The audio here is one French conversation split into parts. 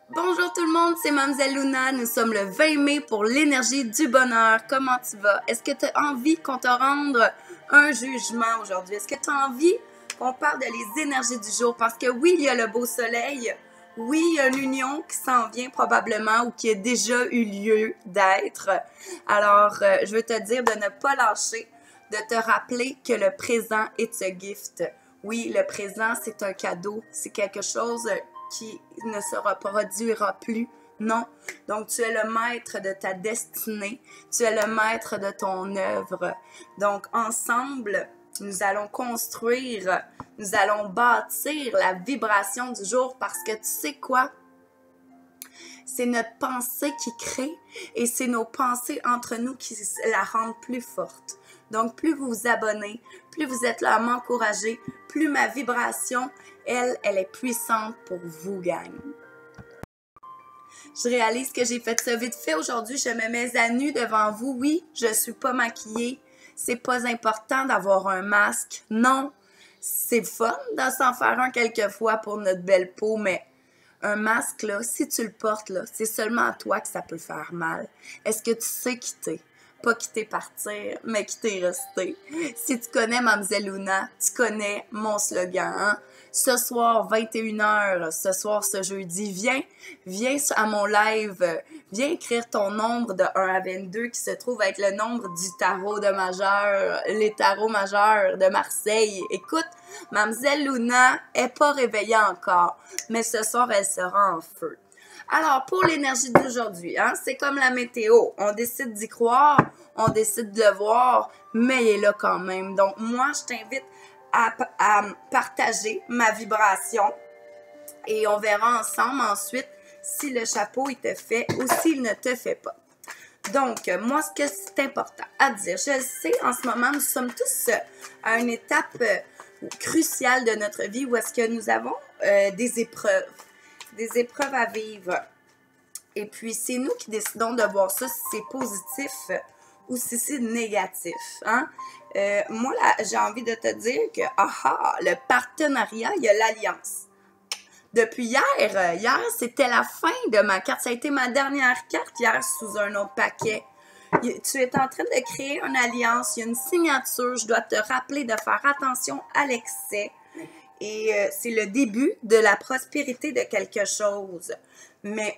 Bonjour tout le monde, c'est Mademoiselle Luna. Nous sommes le 20 mai pour l'énergie du bonheur. Comment tu vas? Est-ce que tu as envie qu'on te rende un jugement aujourd'hui? Est-ce que tu as envie qu'on parle de les énergies du jour? Parce que oui, il y a le beau soleil. Oui, il y a une union qui s'en vient probablement ou qui a déjà eu lieu d'être. Alors, je veux te dire de ne pas lâcher, de te rappeler que le présent est un gift. Oui, le présent, c'est un cadeau. C'est quelque chose qui ne se reproduira plus. Non. Donc, tu es le maître de ta destinée. Tu es le maître de ton œuvre. Donc, ensemble, nous allons construire, nous allons bâtir la vibration du jour parce que tu sais quoi? C'est notre pensée qui crée et c'est nos pensées entre nous qui la rendent plus forte. Donc, plus vous vous abonnez, plus vous êtes là à m'encourager, plus ma vibration, elle est puissante pour vous, gang. Je réalise que j'ai fait ça vite fait aujourd'hui. Je me mets à nu devant vous. Oui, je suis pas maquillée. C'est pas important d'avoir un masque. Non, c'est fun de s'en faire un quelquefois pour notre belle peau, mais un masque, là, si tu le portes, là, c'est seulement à toi que ça peut faire mal. Est-ce que tu sais quitter? Pas quitter partir, mais quitter rester. Si tu connais Mademoiselle Luna, tu connais mon slogan, hein? Ce soir, 21h, ce soir, ce jeudi, viens à mon live, viens écrire ton nombre de 1 à 22 qui se trouve être le nombre du tarot de majeur, les tarots majeurs de Marseille. Écoute, Mademoiselle Luna est pas réveillée encore, mais ce soir, elle sera en feu. Alors, pour l'énergie d'aujourd'hui, hein, c'est comme la météo. On décide d'y croire, on décide de le voir, mais il est là quand même. Donc, moi, je t'invite à partager ma vibration et on verra ensemble ensuite si le chapeau, il te fait ou s'il ne te fait pas. Donc, moi, ce que c'est important à dire, je le sais, en ce moment, nous sommes tous à une étape cruciale de notre vie où est-ce que nous avons des épreuves à vivre. Et puis, c'est nous qui décidons de voir ça si c'est positif ou si c'est négatif. Hein? Moi, là, j'ai envie de te dire que, le partenariat, il y a l'alliance. Depuis hier, c'était la fin de ma carte. Ça a été ma dernière carte hier sous un autre paquet. Tu es en train de créer une alliance, il y a une signature. Je dois te rappeler de faire attention à l'excès. Et c'est le début de la prospérité de quelque chose. Mais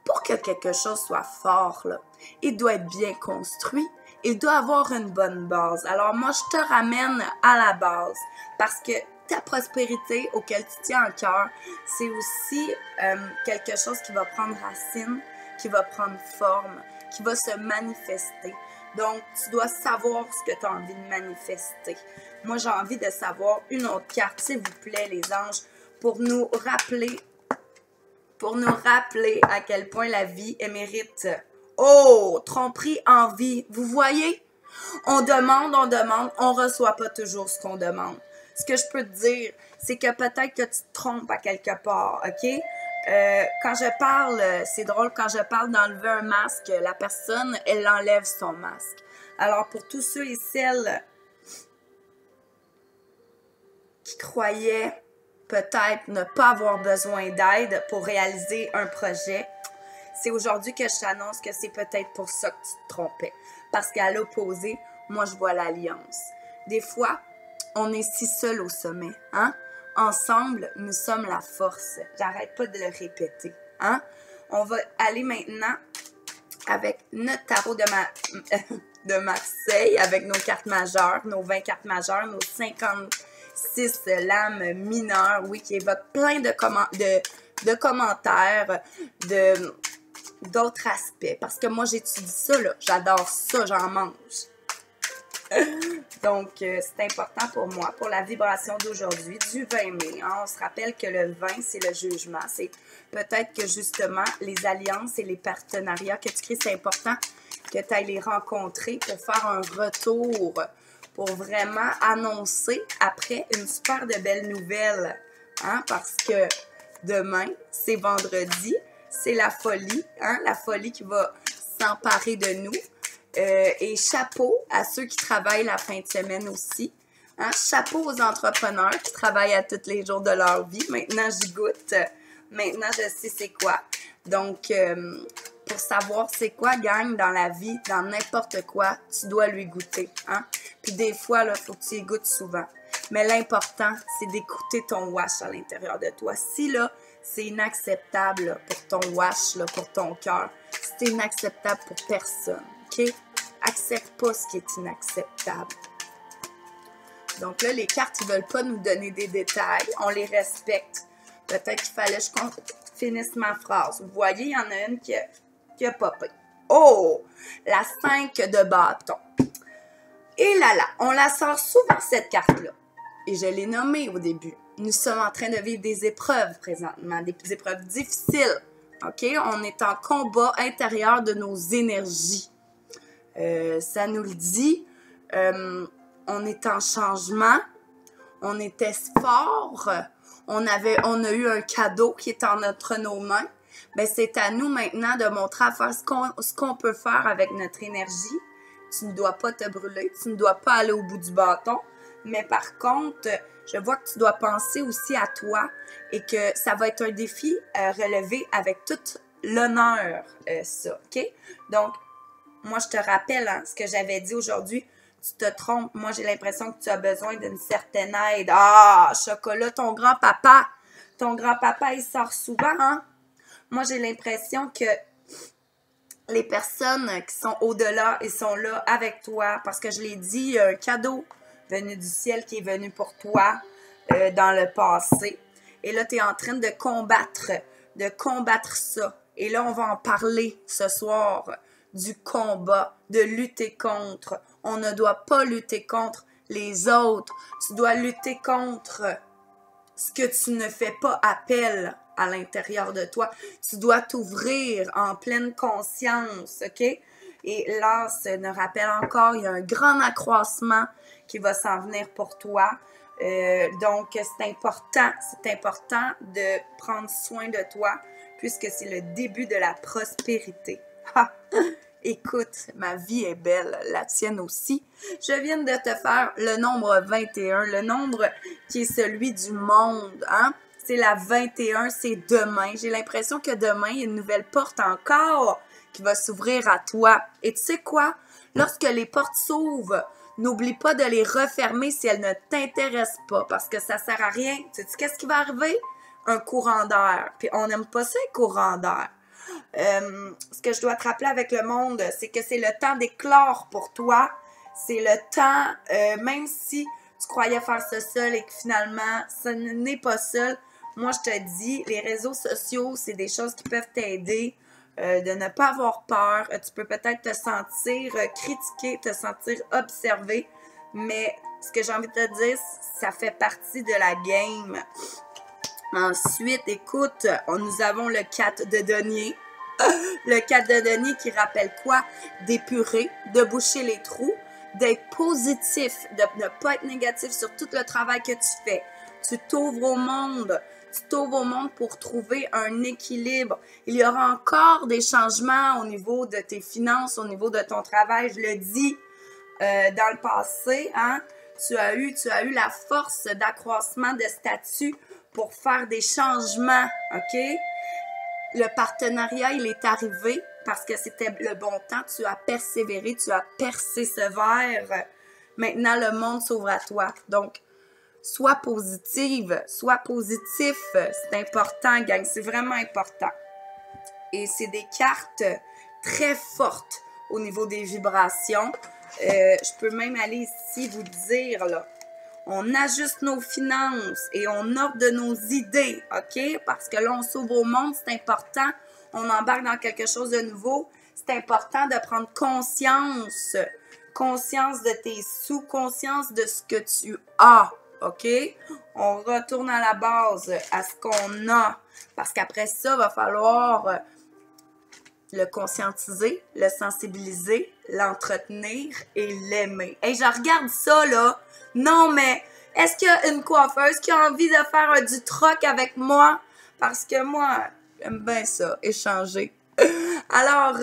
pour que quelque chose soit fort, là, il doit être bien construit. Il doit avoir une bonne base. Alors moi, je te ramène à la base parce que ta prospérité auquel tu tiens en cœur, c'est aussi quelque chose qui va prendre racine, qui va prendre forme, qui va se manifester. Donc, tu dois savoir ce que tu as envie de manifester. Moi, j'ai envie de savoir une autre carte, s'il vous plaît, les anges, pour nous rappeler à quel point la vie elle mérite. Oh, tromperie en vie. Vous voyez? On demande, on reçoit pas toujours ce qu'on demande. Ce que je peux te dire, c'est que peut-être que tu te trompes à quelque part, OK? Quand je parle, c'est drôle, quand je parle d'enlever un masque, la personne, elle enlève son masque. Alors, pour tous ceux et celles qui croyaient peut-être ne pas avoir besoin d'aide pour réaliser un projet, c'est aujourd'hui que je t'annonce que c'est peut-être pour ça que tu te trompais. Parce qu'à l'opposé, moi, je vois l'alliance. Des fois, on est si seul au sommet, hein? Ensemble, nous sommes la force. J'arrête pas de le répéter, hein? On va aller maintenant avec notre tarot de Marseille, avec nos cartes majeures, nos 20 cartes majeures, nos 56 lames mineures, oui, qui évoquent plein de commentaires, d'autres aspects. Parce que moi, j'étudie ça, là. J'adore ça, j'en mange. Donc, c'est important pour moi, pour la vibration d'aujourd'hui, du 20 mai. Hein? On se rappelle que le 20, c'est le jugement. C'est peut-être que, justement, les alliances et les partenariats que tu crées, c'est important que tu ailles les rencontrer pour faire un retour, pour vraiment annoncer après une super de belle nouvelle. Hein? Parce que demain, c'est vendredi, c'est la folie, hein? La folie qui va s'emparer de nous. Et chapeau à ceux qui travaillent la fin de semaine aussi. Hein? Chapeau aux entrepreneurs qui travaillent à tous les jours de leur vie. Maintenant, j'y goûte. Maintenant, je sais c'est quoi. Donc, pour savoir c'est quoi, gang, dans la vie, dans n'importe quoi, tu dois lui goûter. Hein? Puis des fois, il faut que tu y goûtes souvent. Mais l'important, c'est d'écouter ton wash à l'intérieur de toi. Si là, c'est inacceptable là, pour ton wash, là, pour ton cœur, c'est inacceptable pour personne. OK? Accepte pas ce qui est inacceptable. Donc là, les cartes, ils veulent pas nous donner des détails. On les respecte. Peut-être qu'il fallait que je finisse ma phrase. Vous voyez, il y en a une qui a popé. Oh! La 5 de bâton. Et là, on la sort souvent, cette carte-là. Et je l'ai nommée au début. Nous sommes en train de vivre des épreuves présentement, des épreuves difficiles. OK? On est en combat intérieur de nos énergies. Ça nous le dit. On est en changement. On était fort. On a eu un cadeau qui est entre nos mains. Ben, c'est à nous maintenant de montrer à faire ce qu'on peut faire avec notre énergie. Tu ne dois pas te brûler. Tu ne dois pas aller au bout du bâton. Mais par contre, je vois que tu dois penser aussi à toi et que ça va être un défi relevé avec tout l'honneur, ça, OK? Donc, moi, je te rappelle hein, ce que j'avais dit aujourd'hui. Tu te trompes. Moi, j'ai l'impression que tu as besoin d'une certaine aide. Ah, chocolat, ton grand-papa. Ton grand-papa, il sort souvent, hein? Moi, j'ai l'impression que les personnes qui sont au-delà, ils sont là avec toi. Parce que je l'ai dit, il y a un cadeau venu du ciel qui est venu pour toi dans le passé. Et là, tu es en train de combattre ça. Et là, on va en parler ce soir du combat, de lutter contre. On ne doit pas lutter contre les autres. Tu dois lutter contre ce que tu ne fais pas appel à l'intérieur de toi. Tu dois t'ouvrir en pleine conscience, OK? Et là, ça nous rappelle encore, il y a un grand accroissement qui va s'en venir pour toi. Donc, c'est important de prendre soin de toi puisque c'est le début de la prospérité. Ha! Écoute, ma vie est belle, la tienne aussi. Je viens de te faire le nombre 21, le nombre qui est celui du monde, hein? C'est la 21, c'est demain. J'ai l'impression que demain, il y a une nouvelle porte encore qui va s'ouvrir à toi. Et tu sais quoi? Lorsque les portes s'ouvrent, n'oublie pas de les refermer si elles ne t'intéressent pas parce que ça sert à rien. Tu sais qu'est-ce qui va arriver? Un courant d'air. Puis on n'aime pas ça, les courants d'air. Ce que je dois te rappeler avec le monde, c'est que c'est le temps d'éclore pour toi. C'est le temps, même si tu croyais faire ça seul et que finalement, ce n'est pas seul. Moi, je te dis, les réseaux sociaux, c'est des choses qui peuvent t'aider. De ne pas avoir peur. Tu peux peut-être te sentir critiqué, te sentir observé, mais ce que j'ai envie de te dire, ça fait partie de la game. Ensuite, écoute, nous avons le 4 de denier. Le 4 de denier qui rappelle quoi? D'épurer, de boucher les trous, d'être positif, de ne pas être négatif sur tout le travail que tu fais. Tu t'ouvres au monde. Tu t'ouvres au monde pour trouver un équilibre. Il y aura encore des changements au niveau de tes finances, au niveau de ton travail. Je le dis dans le passé, hein? Tu as eu la force d'accroissement de statut pour faire des changements, OK? Le partenariat, il est arrivé parce que c'était le bon temps. Tu as persévéré, tu as percé ce verre. Maintenant, le monde s'ouvre à toi. Donc, sois positive, sois positif. C'est important, gang. C'est vraiment important. Et c'est des cartes très fortes au niveau des vibrations. Je peux même aller ici vous dire, là, on ajuste nos finances et on ordre nos idées, OK? Parce que là, on s'ouvre au monde, c'est important. On embarque dans quelque chose de nouveau. C'est important de prendre conscience de tes sous, conscience de ce que tu as, OK? On retourne à la base, à ce qu'on a. Parce qu'après ça, il va falloir le conscientiser, le sensibiliser, l'entretenir et l'aimer. Hey, je regarde ça, là. Non, mais est-ce qu'il y a une coiffeuse qui a envie de faire du troc avec moi? Parce que moi, j'aime bien ça, échanger. Alors,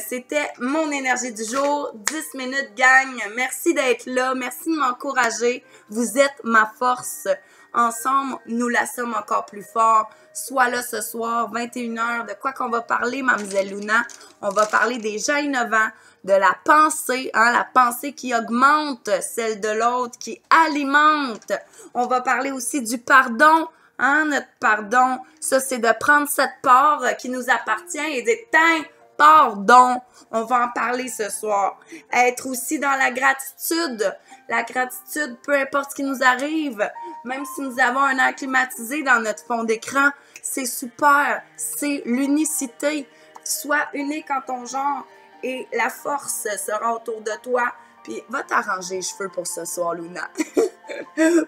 c'était mon énergie du jour. 10 minutes, gang. Merci d'être là. Merci de m'encourager. Vous êtes ma force. Ensemble, nous la sommes encore plus fort. Sois là ce soir, 21h. De quoi qu'on va parler, Mademoiselle Luna? On va parler des gens innovants, de la pensée, hein, la pensée qui augmente celle de l'autre, qui alimente. On va parler aussi du pardon, hein, notre pardon. Ça, c'est de prendre cette part qui nous appartient et d'éteindre. Pardon, on va en parler ce soir. Être aussi dans la gratitude. La gratitude, peu importe ce qui nous arrive, même si nous avons un air climatisé dans notre fond d'écran, c'est super, c'est l'unicité. Sois unique en ton genre et la force sera autour de toi. Puis va t'arranger les cheveux pour ce soir, Luna.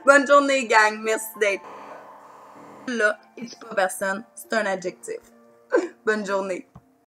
Bonne journée, gang. Merci d'être là. Et pas personne, c'est un adjectif. Bonne journée.